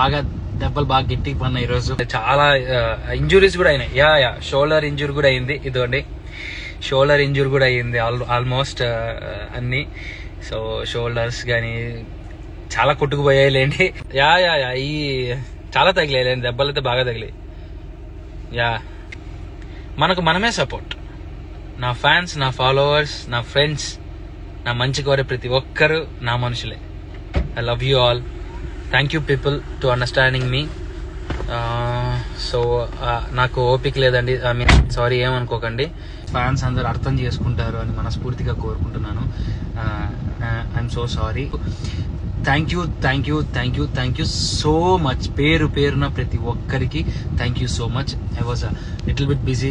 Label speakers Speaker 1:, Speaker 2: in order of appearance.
Speaker 1: బాగా దెబ్బలు బాగా గట్టిగా పడినాయి ఈరోజు. చాలా ఇంజురీస్ కూడా అయినాయి. యా షోల్డర్ ఇంజురీ కూడా అయింది. ఇదిగోండి షోల్డర్ ఇంజురీ కూడా అయ్యింది ఆల్మోస్ట్ అన్ని. సో షోల్డర్స్ కానీ చాలా కొట్టుకుపోయాయి లేండి. యా ఈ చాలా తగిలేండి, దెబ్బలు అయితే బాగా తగిలాయి. యా మనకు మనమే సపోర్ట్. నా ఫ్యాన్స్, నా ఫాలోవర్స్, నా ఫ్రెండ్స్, నా మంచి కోరే ప్రతి ఒక్కరు నా మనుషులే. I love you all. Thank you people to understanding me. So నాకు ఓపిక లేదండి, ఐ మీన్ సారీ, ఏమనుకోకండి. ఫ్యాన్స్ అందరూ అర్థం చేసుకుంటారు అని మనస్ఫూర్తిగా కోరుకుంటున్నాను. I'm so sorry. Thank you so much. పేరున ప్రతి ఒక్కరికి thank you so much. I was little bit busy.